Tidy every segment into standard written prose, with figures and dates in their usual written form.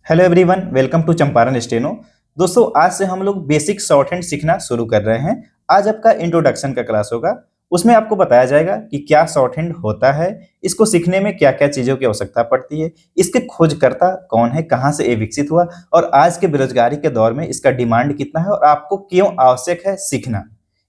Hello everyone, welcome to Champaran steno. दोस्तों, आज से हम लोग बेसिक शॉर्ट हैंड सीखना शुरू कर रहे हैं। आज आपका इंट्रोडक्शन का क्लास होगा। उसमें आपको बताया जाएगा कि क्या शॉर्ट हैंड होता है, इसको सीखने में क्या क्या चीज़ों की आवश्यकता पड़ती है, इसके खोजकर्ता कौन है, कहाँ से ये विकसित हुआ और आज के बेरोजगारी के दौर में इसका डिमांड कितना है और आपको क्यों आवश्यक है सीखना,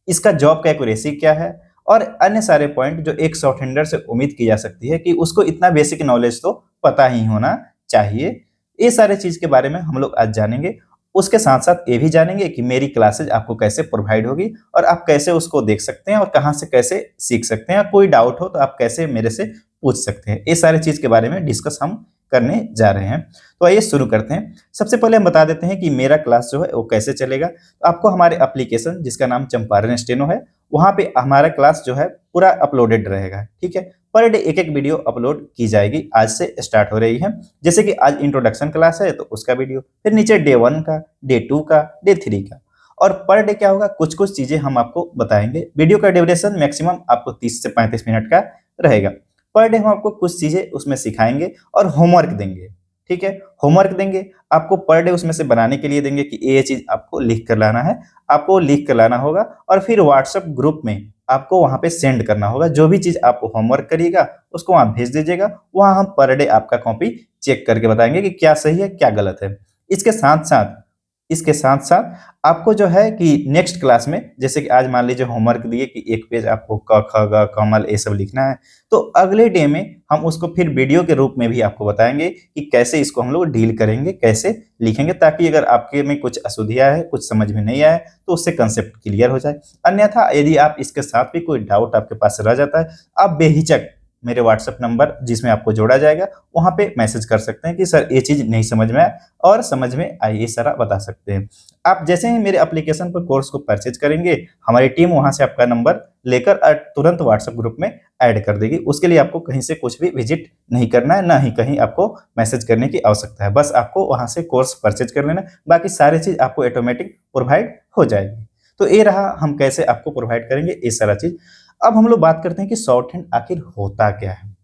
इसका जॉब का एक्यूरेसी क्या है और अन्य सारे पॉइंट जो एक शॉर्ट हैंडर से उम्मीद की जा सकती है कि उसको इतना बेसिक नॉलेज तो पता ही होना चाहिए। ये सारे चीज के बारे में हम लोग आज जानेंगे। उसके साथ साथ ये भी जानेंगे कि मेरी क्लासेज आपको कैसे प्रोवाइड होगी और आप कैसे उसको देख सकते हैं और कहाँ से कैसे सीख सकते हैं। कोई डाउट हो तो आप कैसे मेरे से पूछ सकते हैं। ये सारे चीज के बारे में डिस्कस हम करने जा रहे हैं। तो आइए शुरू करते हैं। सबसे पहले हम बता देते हैं कि मेरा क्लास जो है वो कैसे चलेगा। तो आपको हमारे एप्लीकेशन जिसका नाम चंपारण स्टेनो है, वहाँ पे हमारा क्लास जो है पूरा अपलोडेड रहेगा। ठीक है, पर डे एक एक वीडियो अपलोड की जाएगी। आज से स्टार्ट हो रही है। जैसे कि आज इंट्रोडक्शन क्लास है तो उसका वीडियो, फिर नीचे डे 1 का, डे 2 का, डे 3 का। और पर डे क्या होगा, कुछ कुछ चीजें हम आपको बताएंगे। वीडियो का ड्यूरेशन मैक्सिमम आपको 30 से 35 मिनट का रहेगा। पर डे हम आपको कुछ चीजें उसमें सिखाएंगे और होमवर्क देंगे। ठीक है, होमवर्क देंगे आपको पर डे, उसमें से बनाने के लिए देंगे कि ये चीज आपको लिख कर लाना है। आपको लिख कर लाना होगा और फिर व्हाट्सएप ग्रुप में आपको वहां पे सेंड करना होगा। जो भी चीज आप होमवर्क करिएगा उसको वहां भेज दीजिएगा। वहां हम पर डे आपका कॉपी चेक करके बताएंगे कि क्या सही है क्या गलत है। इसके साथ साथ इसके साथ साथ आपको जो है कि नेक्स्ट क्लास में, जैसे कि आज मान लीजिए होमवर्क दिए कि एक पेज आपको क ख ग कमल ये सब लिखना है, तो अगले डे में हम उसको फिर वीडियो के रूप में भी आपको बताएंगे कि कैसे इसको हम लोग डील करेंगे, कैसे लिखेंगे, ताकि अगर आपके में कुछ अशुद्धियां है, कुछ समझ में नहीं आए तो उससे कंसेप्ट क्लियर हो जाए। अन्यथा यदि आप इसके साथ भी कोई डाउट आपके पास रह जाता है, आप बेहिचक मेरे व्हाट्सएप नंबर जिसमें आपको जोड़ा जाएगा वहां पे मैसेज कर सकते हैं कि सर ये चीज नहीं समझ में आया और समझ में आई, ये सारा बता सकते हैं। आप जैसे ही मेरे एप्लीकेशन पर कोर्स को परचेज करेंगे, हमारी टीम वहां से आपका नंबर लेकर तुरंत व्हाट्सएप ग्रुप में ऐड कर देगी। उसके लिए आपको कहीं से कुछ भी विजिट नहीं करना है, ना ही कहीं आपको मैसेज करने की आवश्यकता है। बस आपको वहां से कोर्स परचेज कर लेना, बाकी सारी चीज आपको ऑटोमेटिक प्रोवाइड हो जाएगी। तो ये रहा हम कैसे आपको प्रोवाइड करेंगे ये सारा चीज। अब हम लोग बात करते हैं कि शॉर्ट हैंड आखिर होता क्या है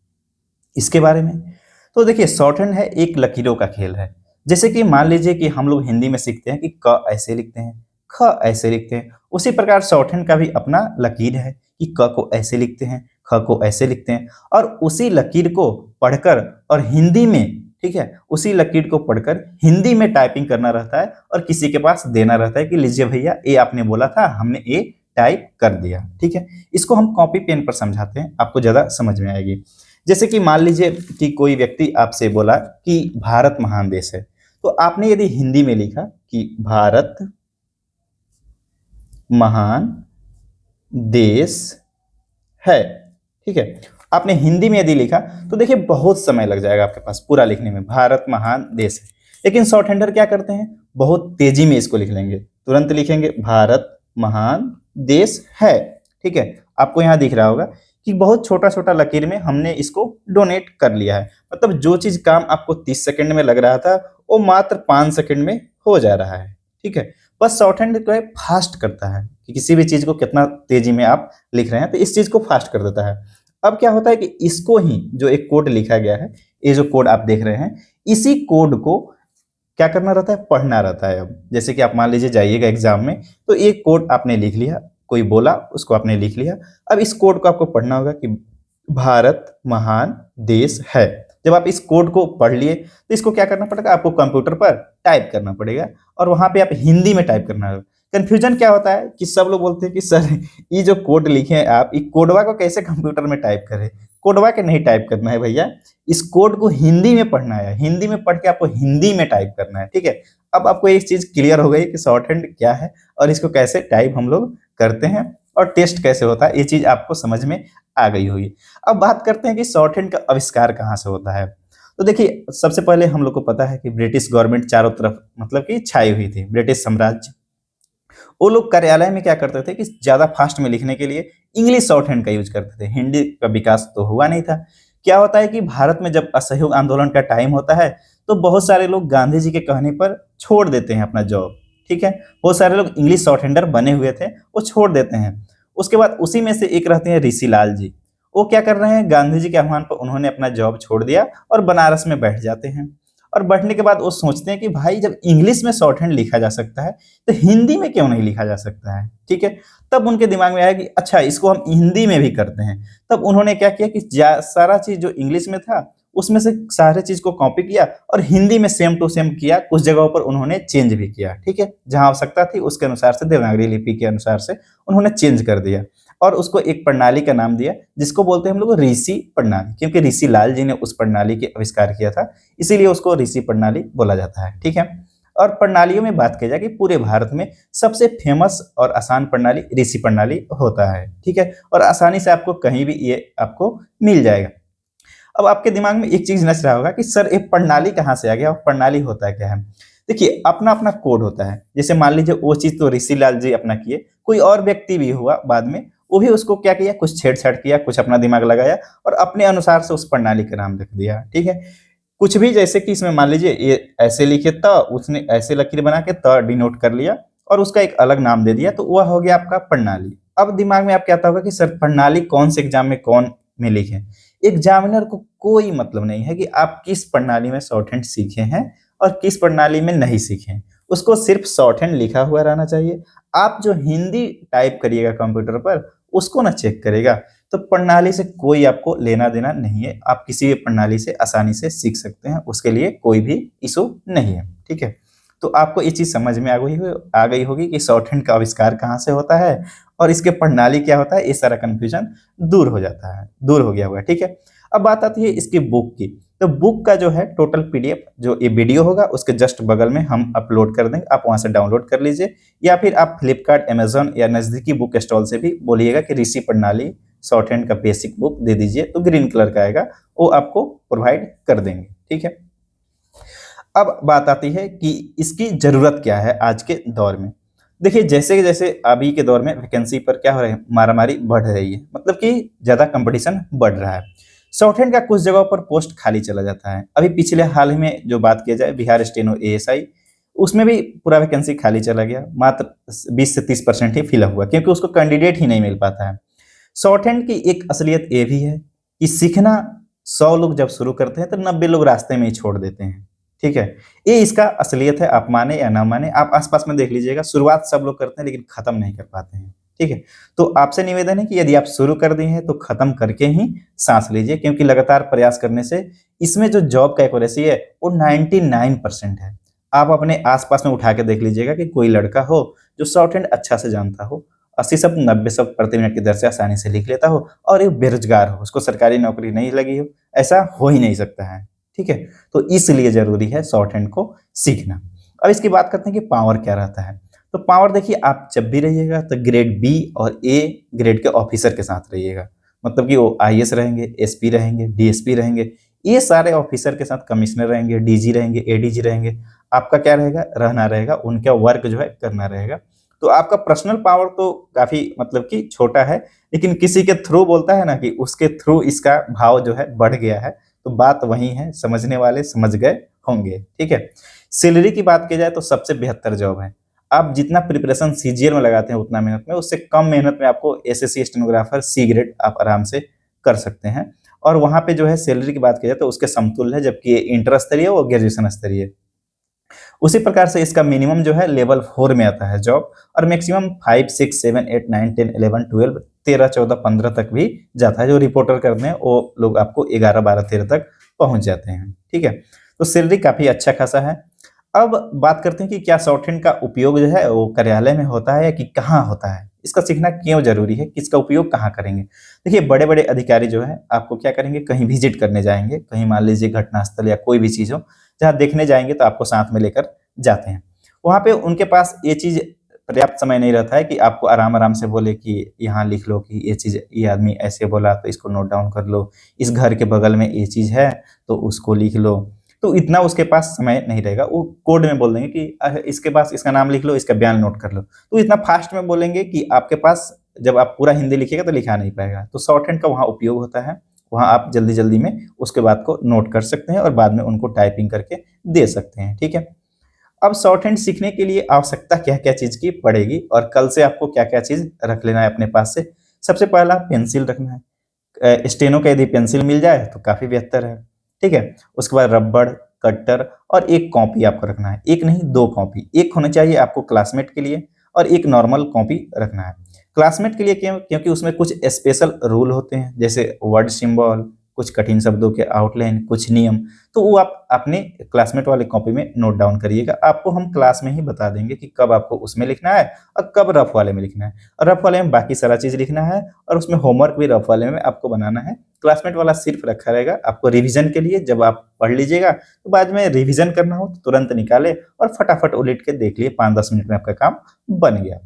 इसके बारे में। तो देखिए, शॉर्ट हैंड है एक लकीरों का खेल है। जैसे कि मान लीजिए कि हम लोग हिंदी में सीखते हैं कि क ऐसे लिखते हैं, ख ऐसे लिखते हैं, उसी प्रकार शॉर्ट हैंड का भी अपना लकीर है कि क को ऐसे लिखते हैं, ख को ऐसे लिखते हैं। और उसी लकीर को पढ़कर और हिंदी में, ठीक है, उसी लकीर को पढ़कर हिंदी में टाइपिंग करना रहता है और किसी के पास देना रहता है कि लीजिए भैया ये आपने बोला था, हमने ये टाइप कर दिया। ठीक है, इसको हम कॉपी पेन पर समझाते हैं, आपको ज्यादा समझ में आएगी। जैसे कि मान लीजिए कि कोई व्यक्ति आपसे बोला कि भारत महान देश है, तो आपने यदि हिंदी में लिखा कि भारत महान देश है, ठीक है, आपने हिंदी में यदि लिखा तो देखिए बहुत समय लग जाएगा आपके पास पूरा लिखने में, भारत महान देश है। लेकिन शॉर्ट हैंडर क्या करते हैं, बहुत तेजी में इसको लिख लेंगे, तुरंत लिखेंगे भारत महान देश है। ठीक है, आपको यहाँ दिख रहा होगा कि बहुत छोटा छोटा लकीर में हमने इसको डोनेट कर लिया है। मतलब जो चीज काम आपको 30 सेकंड में लग रहा था वो मात्र 5 सेकंड में हो जा रहा है। ठीक है, बस शॉर्ट हैंड को फास्ट करता है कि किसी भी चीज को कितना तेजी में आप लिख रहे हैं, तो इस चीज को फास्ट कर देता है। अब क्या होता है कि इसको ही जो एक कोड लिखा गया है, ये जो कोड आप देख रहे हैं, इसी कोड को क्या करना रहता है, पढ़ना रहता है। अब जैसे कि आप मान लीजिए जाइएगा एग्जाम में, तो एक कोड आपने लिख लिया, कोई बोला उसको आपने लिख लिया। अब इस कोड को आपको पढ़ना होगा कि भारत महान देश है। जब आप इस कोड को पढ़ लिए तो इसको क्या करना पड़ेगा, आपको कंप्यूटर पर टाइप करना पड़ेगा और वहां पे आप हिंदी में टाइप करना होगा। कंफ्यूजन क्या होता है कि सब लोग बोलते हैं कि सर ये जो कोड लिखे हैं आप, ये कोडवा को कैसे कंप्यूटर में टाइप करें। कोडवा के नहीं टाइप करना है भैया, इस कोड को हिंदी में पढ़ना है, हिंदी में पढ़ के आपको हिंदी में टाइप करना है। ठीक है, अब आपको एक चीज क्लियर हो गई कि शॉर्ट हैंड क्या है और इसको कैसे टाइप हम लोग करते हैं और टेस्ट कैसे होता है, ये चीज आपको समझ में आ गई होगी। अब बात करते हैं कि शॉर्ट हैंड का आविष्कार कहाँ से होता है। तो देखिए, सबसे पहले हम लोग को पता है कि ब्रिटिश गवर्नमेंट चारों तरफ मतलब कि छाई हुई थी, ब्रिटिश साम्राज्य। वो लोग कार्यालय में क्या करते थे कि ज्यादा फास्ट में लिखने के लिए इंग्लिश शॉर्ट हैंड का यूज करते थे, हिंदी का विकास तो हुआ नहीं था। क्या होता है कि भारत में जब असहयोग आंदोलन का टाइम होता है तो बहुत सारे लोग गांधी जी के कहने पर छोड़ देते हैं अपना जॉब। ठीक है, बहुत सारे लोग इंग्लिश शॉर्ट हैंडर बने हुए थे, वो छोड़ देते हैं। उसके बाद उसी में से एक रहते हैं ऋषि लाल जी। वो क्या कर रहे हैं, गांधी जी के आह्वान पर उन्होंने अपना जॉब छोड़ दिया और बनारस में बैठ जाते हैं। और बढ़ने के बाद वो सोचते हैं कि भाई जब इंग्लिश में शॉर्ट हैंड लिखा जा सकता है तो हिंदी में क्यों नहीं लिखा जा सकता है। ठीक है, तब उनके दिमाग में आया कि अच्छा इसको हम हिंदी में भी करते हैं। तब उन्होंने क्या किया कि सारा चीज जो इंग्लिश में था उसमें से सारे चीज को कॉपी किया और हिंदी में सेम टू सेम किया। कुछ जगहों पर उन्होंने चेंज भी किया। ठीक है, जहां आवश्यकता थी उसके अनुसार से देवनागरी लिपि के अनुसार से उन्होंने चेंज कर दिया और उसको एक प्रणाली का नाम दिया जिसको बोलते हैं हम लोग ऋषि प्रणाली, क्योंकि ऋषि लाल जी ने उस प्रणाली के आविष्कार किया था, इसीलिए उसको ऋषि प्रणाली बोला जाता है। ठीक है, और प्रणालियों में बात की जाए कि पूरे भारत में सबसे फेमस और आसान प्रणाली ऋषि प्रणाली होता है। ठीक है, और आसानी से आपको कहीं भी ये आपको मिल जाएगा। अब आपके दिमाग में एक चीज नच रहा होगा कि सर एक प्रणाली कहाँ से आ गया और प्रणाली होता क्या है। देखिए अपना अपना कोड होता है। जैसे मान लीजिए वो चीज तो ऋषि लाल जी अपना किए, कोई और व्यक्ति भी हुआ बाद में, वो भी उसको क्या किया, कुछ छेड़छाड़ किया, कुछ अपना दिमाग लगाया और अपने अनुसार से उस प्रणाली का नाम रख दिया। ठीक है, कुछ भी जैसे कि इसमें मान लीजिए ये ऐसे लिखे त, उसने ऐसे लकीर बना के त डिनोट कर लिया और उसका एक अलग नाम दे दिया, तो वह हो गया आपका प्रणाली। अब दिमाग में आपके आता होगा कि सर प्रणाली कौन से एग्जाम में कौन में लिखे। एग्जामिनर को कोई मतलब नहीं है कि आप किस प्रणाली में शॉर्ट हैंड सीखे हैं और किस प्रणाली में नहीं सीखे हैं, उसको सिर्फ शॉर्ट हैंड लिखा हुआ रहना चाहिए। आप जो हिंदी टाइप करिएगा कंप्यूटर पर उसको ना चेक करेगा। तो प्रणाली से कोई आपको लेना देना नहीं है, आप किसी भी प्रणाली से आसानी से सीख सकते हैं, उसके लिए कोई भी इशू नहीं है। ठीक है, तो आपको ये चीज समझ में आ गई होगी कि शॉर्ट हैंड का आविष्कार कहाँ से होता है और इसके प्रणाली क्या होता है। ये सारा कंफ्यूजन दूर हो जाता है, दूर हो गया होगा। ठीक है, अब बात आती है इसकी बुक की। तो बुक का जो है टोटल पीडीएफ जो ये वीडियो होगा उसके जस्ट बगल में हम अपलोड कर देंगे, आप वहां से डाउनलोड कर लीजिए, या फिर आप फ्लिपकार्ट, अमेजोन या नजदीकी बुक स्टॉल से भी बोलिएगा कि ऋषि प्रणाली शॉर्ट हैंड का बेसिक बुक दे दीजिए, तो ग्रीन कलर का आएगा, वो आपको प्रोवाइड कर देंगे। ठीक है, अब बात आती है कि इसकी जरूरत क्या है आज के दौर में। देखिए जैसे जैसे अभी के दौर में वैकेंसी पर क्या हो रहा है, मारामारी बढ़ रही है, मतलब कि ज्यादा कंपटीशन बढ़ रहा है। शॉर्ट हैंड का कुछ जगहों पर पोस्ट खाली चला जाता है। अभी पिछले हाल ही में जो बात किया जाए बिहार स्टेनो एएसआई, उसमें भी पूरा वैकेंसी खाली चला गया, मात्र 20 से 30% ही फिलअप हुआ क्योंकि उसको कैंडिडेट ही नहीं मिल पाता है। शॉर्ट हैंड की एक असलियत ये भी है कि सीखना 100 लोग जब शुरू करते हैं तो 90 लोग रास्ते में ही छोड़ देते हैं। ठीक है, ये इसका असलियत है, आप माने या ना माने, आप आसपास में देख लीजिएगा, शुरुआत सब लोग करते हैं लेकिन खत्म नहीं कर पाते हैं। ठीक है, तो आपसे निवेदन है कि यदि आप शुरू कर दिए हैं तो खत्म करके ही सांस लीजिए, क्योंकि लगातार प्रयास करने से इसमें जो जॉब का एक्यूरेसी है वो 99% है। आप अपने आसपास में उठा के देख लीजिएगा कि कोई लड़का हो जो शॉर्ट हैंड अच्छा से जानता हो, 80 शब्द 90 शब्द प्रति मिनट की दर से आसानी से लिख लेता हो और एक बेरोजगार हो, उसको सरकारी नौकरी नहीं लगी हो, ऐसा हो ही नहीं सकता है। ठीक है, तो इसलिए जरूरी है शॉर्ट हैंड को सीखना। अब इसकी बात करते हैं कि पावर क्या रहता है। तो पावर देखिए, आप जब भी रहिएगा तो ग्रेड बी और ए ग्रेड के ऑफिसर के साथ रहिएगा, मतलब कि वो आईएएस रहेंगे, एसपी रहेंगे, डीएसपी रहेंगे, ये सारे ऑफिसर के साथ कमिश्नर रहेंगे, डीजी रहेंगे, एडीजी रहेंगे। आपका क्या रहेगा, रहना रहेगा, उनका वर्क जो है करना रहेगा। तो आपका पर्सनल पावर तो काफी मतलब कि छोटा है, लेकिन किसी के थ्रू बोलता है ना कि उसके थ्रू इसका भाव जो है बढ़ गया है, तो बात वही है, समझने वाले समझ गए होंगे। ठीक है, सैलरी की बात की जाए तो सबसे बेहतर जॉब है। आप जितना प्रिपरेशन सीजीएल में लगाते हैं उतना मेहनत में, उससे कम मेहनत में आपको एसएससी स्टेनोग्राफर सी ग्रेड आप आराम से कर सकते हैं। और वहां पे जो है सैलरी की बात की जाए तो उसके समतुल्य है, जबकि इंटर स्तरीय और ग्रेजुएशन स्तरीय। उसी प्रकार से इसका मिनिमम जो है लेवल 4 में आता है जॉब, और मैक्सिमम 5, 6, 7, 8, 9, 10, 11, 12, 13, 14, 15 तक भी जाता है। जो रिपोर्टर करते हैं वो लोग आपको 11, 12, 13 तक पहुंच जाते हैं। ठीक है, तो सैलरी काफी अच्छा खासा है। अब बात करते हैं कि क्या शॉर्ट हैंड का उपयोग जो है वो कार्यालय में होता है या कि कहाँ होता है, इसका सीखना क्यों जरूरी है, किसका उपयोग कहाँ करेंगे। देखिए बड़े बड़े अधिकारी जो है आपको क्या करेंगे, कहीं विजिट करने जाएंगे, कहीं मान लीजिए घटनास्थल या कोई भी चीज हो जहाँ देखने जाएंगे तो आपको साथ में लेकर जाते हैं। वहां पे उनके पास ये चीज पर्याप्त समय नहीं रहता है कि आपको आराम आराम से बोले कि यहाँ लिख लो कि ये चीज, ये आदमी ऐसे बोला तो इसको नोट डाउन कर लो, इस घर के बगल में ये चीज है तो उसको लिख लो। तो इतना उसके पास समय नहीं रहेगा, वो कोड में बोल देंगे कि इसके पास इसका नाम लिख लो, इसका बयान नोट कर लो। तो इतना फास्ट में बोलेंगे कि आपके पास जब आप पूरा हिंदी लिखिएगा तो लिखा नहीं पाएगा। तो शॉर्ट हैंड का वहाँ उपयोग होता है, वहाँ आप जल्दी जल्दी में उसके बात को नोट कर सकते हैं और बाद में उनको टाइपिंग करके दे सकते हैं। ठीक है, अब शॉर्ट हैंड सीखने के लिए आवश्यकता क्या क्या चीज की पड़ेगी और कल से आपको क्या क्या चीज रख लेना है अपने पास से। सबसे पहला पेंसिल रखना है, स्टेनो का यदि पेंसिल मिल जाए तो काफी बेहतर है। ठीक है, उसके बाद रबड़, कटर और एक कॉपी आपको रखना है। एक नहीं, 2 कॉपी। एक होना चाहिए आपको क्लासमेट के लिए और एक नॉर्मल कॉपी रखना है। क्लासमेट के लिए क्यों? क्योंकि उसमें कुछ स्पेशल रूल होते हैं, जैसे वर्ड सिंबल, कुछ कठिन शब्दों के आउटलाइन, कुछ नियम। तो वो आप अपने क्लासमेट वाले कॉपी में नोट डाउन करिएगा। आपको हम क्लास में ही बता देंगे कि कब आपको उसमें लिखना है और कब रफ वाले में लिखना है। और रफ वाले में बाकी सारा चीज़ लिखना है और उसमें होमवर्क भी रफ वाले में आपको बनाना है। क्लासमेट वाला सिर्फ रखा रहेगा आपको रिवीजन के लिए। जब आप पढ़ लीजिएगा तो बाद में रिवीजन करना हो तो तुरंत निकाले और फटाफट उलट के देख लिए, 5-10 मिनट में आपका काम बन गया।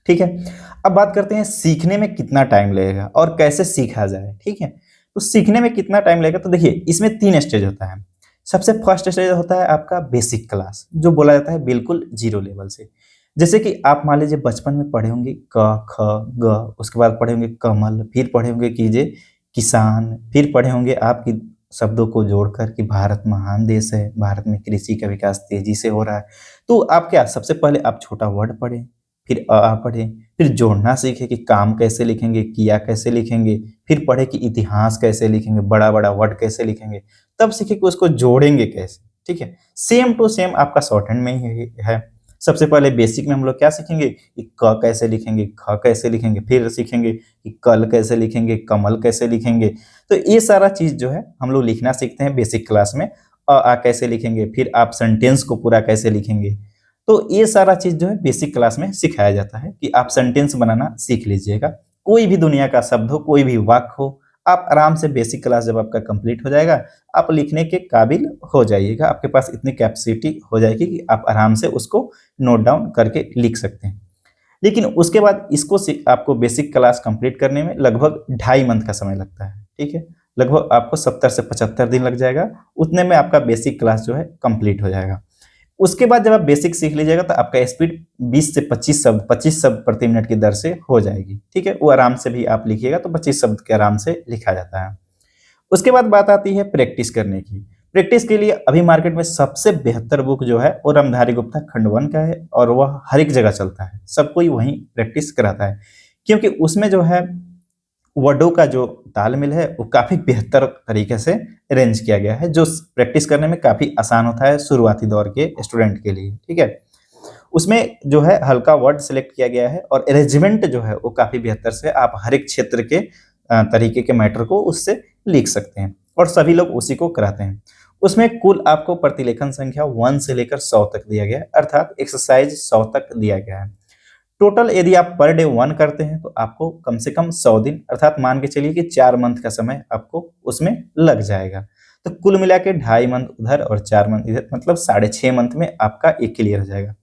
ठीक है। अब बात करते हैं सीखने में कितना टाइम लगेगा और कैसे सीखा जाए। ठीक है, तो सीखने में कितना टाइम लगेगा, तो देखिए इसमें 3 स्टेज होता है। सबसे फर्स्ट स्टेज होता है आपका बेसिक क्लास, जो बोला जाता है बिल्कुल जीरो लेवल से। जैसे कि आप मान लीजिए बचपन में पढ़े होंगे क ख ग, उसके बाद पढ़े होंगे कमल, फिर पढ़े होंगे कीजिए किसान, फिर पढ़े होंगे आपकी शब्दों को जोड़कर कि भारत महान देश है, भारत में कृषि का विकास तेजी से हो रहा है। तो आप क्या, सबसे पहले आप छोटा वर्ड पढ़ें, फिर अ आ पढ़ें, फिर जोड़ना सीखें कि काम कैसे लिखेंगे, किया कैसे लिखेंगे, फिर पढ़े कि इतिहास कैसे लिखेंगे, बड़ा-बड़ा वर्ड कैसे लिखेंगे, तब सीखें कि उसको जोड़ेंगे कैसे। ठीक है? सेम टू सेम आपका शॉर्ट हैंड में ही है। सबसे पहले बेसिक में हम लोग क्या सीखेंगे कि क कैसे लिखेंगे, ख कैसे लिखेंगे, फिर सीखेंगे कि कल कैसे लिखेंगे, कमल कैसे लिखेंगे। तो ये सारा चीज़ जो है हम लोग लिखना सीखते हैं बेसिक क्लास में। आ कैसे लिखेंगे, फिर आप सेंटेंस को पूरा कैसे लिखेंगे। तो ये सारा चीज़ जो है बेसिक क्लास में सिखाया जाता है कि आप सेंटेंस बनाना सीख लीजिएगा। कोई भी दुनिया का शब्द हो, कोई भी वाक्य हो, आप आराम से बेसिक क्लास जब आपका कंप्लीट हो जाएगा, आप लिखने के काबिल हो जाइएगा। आपके पास इतनी कैपेसिटी हो जाएगी कि आप आराम से उसको नोट डाउन करके लिख सकते हैं। लेकिन उसके बाद इसको आपको बेसिक क्लास कंप्लीट करने में लगभग 2.5 मंथ का समय लगता है। ठीक है? लगभग आपको 70 से 75 दिन लग जाएगा। उतने में आपका बेसिक क्लास जो है कंप्लीट हो जाएगा। उसके बाद जब आप बेसिक सीख लीजिएगा तो आपका स्पीड 20 से 25 शब्द प्रति मिनट की दर से हो जाएगी। ठीक है? वो आराम से भी आप लिखिएगा तो 25 शब्द के आराम से लिखा जाता है। उसके बाद बात आती है प्रैक्टिस करने की। प्रैक्टिस के लिए अभी मार्केट में सबसे बेहतर बुक जो है वो रामधारी गुप्ता खंडवन का है और वह हर एक जगह चलता है। सब कोई वहीं प्रैक्टिस कराता है। क्योंकि उसमें जो है वर्डों का जो तालमेल है वो काफ़ी बेहतर तरीके से अरेंज किया गया है, जो प्रैक्टिस करने में काफ़ी आसान होता है शुरुआती दौर के स्टूडेंट के लिए। ठीक है? उसमें जो है हल्का वर्ड सेलेक्ट किया गया है और अरेंजमेंट जो है वो काफ़ी बेहतर से आप हर एक क्षेत्र के तरीके के मैटर को उससे लिख सकते हैं और सभी लोग उसी को कराते हैं। उसमें कुल आपको प्रतिलेखन संख्या 1 से लेकर 100 तक दिया गया है, अर्थात एक्सरसाइज 100 तक दिया गया है। टोटल यदि आप पर डे 1 करते हैं तो आपको कम से कम 100 दिन, अर्थात मान के चलिए कि 4 मंथ का समय आपको उसमें लग जाएगा। तो कुल मिला के 2.5 मंथ उधर और 4 मंथ इधर, मतलब 6.5 मंथ में आपका ये क्लियर हो जाएगा।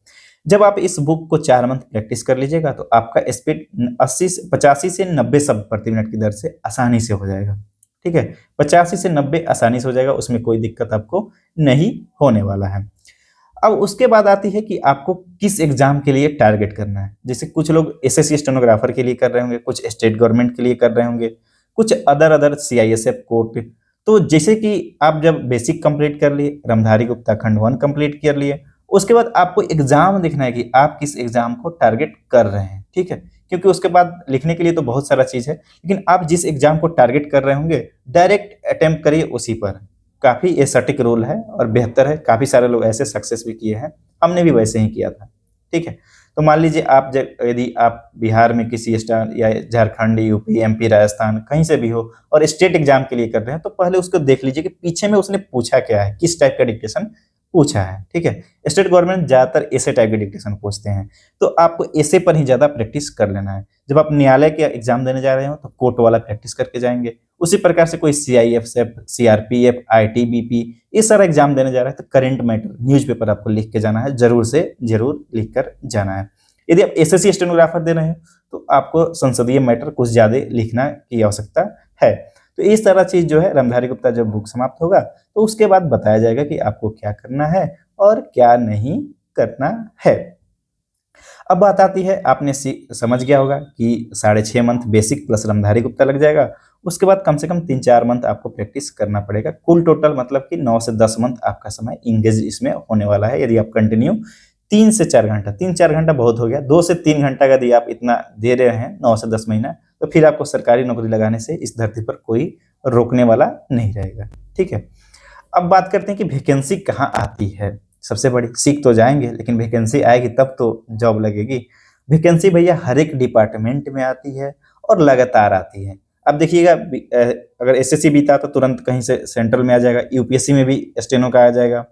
जब आप इस बुक को 4 मंथ प्रैक्टिस कर लीजिएगा तो आपका स्पीड 85 से 90 शब्द प्रति मिनट की दर से आसानी से हो जाएगा। ठीक है? 85 से 90 आसानी से हो जाएगा, उसमें कोई दिक्कत आपको नहीं होने वाला है। अब उसके बाद आती है कि आपको किस एग्जाम के लिए टारगेट करना है। जैसे कुछ लोग एसएससी स्टेनोग्राफर के लिए कर रहे होंगे, कुछ स्टेट गवर्नमेंट के लिए कर रहे होंगे, कुछ अदर सीआईएसएफ कोर्ट। तो जैसे कि आप जब बेसिक कंप्लीट कर लिए, रामधारी गुप्ता खंड 1 कंप्लीट कर लिए, उसके बाद आपको एग्जाम देखना है कि आप किस एग्जाम को टारगेट कर रहे हैं। ठीक है? क्योंकि उसके बाद लिखने के लिए तो बहुत सारा चीज़ है, लेकिन आप जिस एग्जाम को टारगेट कर रहे होंगे डायरेक्ट अटेम्प्ट करिए उसी पर। काफ़ी ये सटीक रोल है और बेहतर है। काफ़ी सारे लोग ऐसे सक्सेस भी किए हैं, हमने भी वैसे ही किया था। ठीक है? तो मान लीजिए आप यदि आप बिहार में किसी स्टार या झारखंड, यूपी, एमपी, राजस्थान कहीं से भी हो और स्टेट एग्जाम के लिए कर रहे हैं, तो पहले उसको देख लीजिए कि पीछे में उसने पूछा क्या है, किस टाइप का डिक्टेशन पूछा है। ठीक है? स्टेट गवर्नमेंट ज़्यादातर ऐसे टाइप के डिक्टेशन पूछते हैं, तो आपको ऐसे पर ही ज़्यादा प्रैक्टिस कर लेना है। जब आप न्यायालय के एग्जाम देने जा रहे हो तो कोर्ट वाला प्रैक्टिस करके जाएंगे। उसी प्रकार से कोई सीआईएसएफ, सीआरपीएफ, आईटीबीपी, ये सारा एग्जाम देने जा रहा है तो करंट मैटर न्यूज़पेपर आपको लिख के जाना है, जरूर से जरूर लिख कर जाना है। यदि आप एसएससी स्टेनोग्राफर दे रहे हैं तो आपको संसदीय मैटर कुछ ज़्यादा लिखना की आवश्यकता है। तो इस तरह चीज़ जो है रामधारी गुप्ता जब बुक समाप्त होगा तो उसके बाद बताया जाएगा कि आपको क्या करना है और क्या नहीं करना है। अब बात आती है, आपने समझ गया होगा कि 6.5 month basic plus Ramdhari Gupta लग जाएगा। उसके बाद कम से कम 3-4 मंथ आपको प्रैक्टिस करना पड़ेगा। कुल टोटल मतलब कि 9 से 10 मंथ आपका समय इंगेज इसमें होने वाला है। यदि आप कंटिन्यू 3 से 4 घंटा, 3-4 घंटा बहुत हो गया, 2 से 3 घंटा का यदि आप इतना दे रहे हैं 9 से 10 महीना, तो फिर आपको सरकारी नौकरी लगाने से इस धरती पर कोई रोकने वाला नहीं रहेगा। ठीक है? अब बात करते हैं कि वैकेंसी कहाँ आती है। सबसे बड़ी सीख तो जाएंगे, लेकिन वैकेंसी आएगी तब तो जॉब लगेगी। वैकेंसी भैया हर एक डिपार्टमेंट में आती है और लगातार आती है। अब देखिएगा, अगर एसएससी बीता तो तुरंत कहीं से सेंट्रल में आ जाएगा, यूपीएससी में भी स्टेनो का आ जाएगा,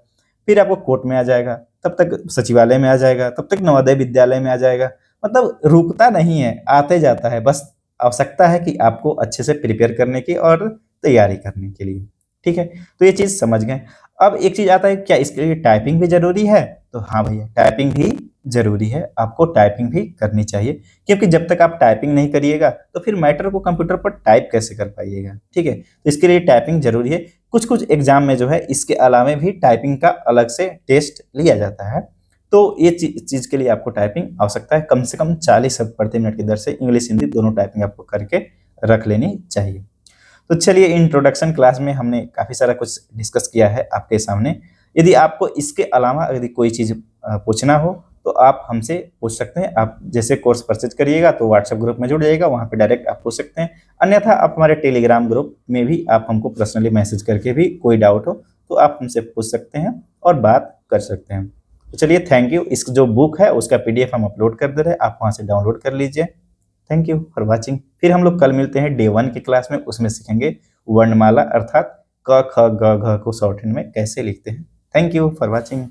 फिर आपको कोर्ट में आ जाएगा, तब तक सचिवालय में आ जाएगा, तब तक नवोदय विद्यालय में आ जाएगा। मतलब रुकता नहीं है, आते जाता है। बस आवश्यकता है कि आपको अच्छे से प्रिपेयर करने की और तैयारी करने के लिए। ठीक है, तो ये चीज़ समझ गए। अब एक चीज़ आता है, क्या इसके लिए टाइपिंग भी ज़रूरी है? तो हाँ भैया, टाइपिंग भी ज़रूरी है, आपको टाइपिंग भी करनी चाहिए, क्योंकि जब तक आप टाइपिंग नहीं करिएगा तो फिर मैटर को कंप्यूटर पर टाइप कैसे कर पाइएगा। ठीक है, तो इसके लिए टाइपिंग ज़रूरी है। कुछ कुछ एग्जाम में जो है इसके अलावा भी टाइपिंग का अलग से टेस्ट लिया जाता है। तो ये चीज़ के लिए आपको टाइपिंग आवश्यकता है। कम से कम 40 शब्द प्रति मिनट की दर से इंग्लिश हिंदी दोनों टाइपिंग आपको करके रख लेनी चाहिए। तो चलिए, इंट्रोडक्शन क्लास में हमने काफ़ी सारा कुछ डिस्कस किया है आपके सामने। यदि आपको इसके अलावा यदि कोई चीज़ पूछना हो तो आप हमसे पूछ सकते हैं। आप जैसे कोर्स परचेज करिएगा तो व्हाट्सएप ग्रुप में जुड़ जाइएगा, वहाँ पे डायरेक्ट आप पूछ सकते हैं। अन्यथा आप हमारे टेलीग्राम ग्रुप में भी आप हमको पर्सनली मैसेज करके भी कोई डाउट हो तो आप हमसे पूछ सकते हैं और बात कर सकते हैं। तो चलिए, थैंक यू। इस जो बुक है उसका पीडीएफ हम अपलोड कर दे रहे हैं, आप वहाँ से डाउनलोड कर लीजिए। Thank you for watching. फिर हम लोग कल मिलते हैं डे 1 की क्लास में, उसमें सीखेंगे वर्णमाला अर्थात क ख ग घ को शॉर्ट हैंड में कैसे लिखते हैं। Thank you for watching.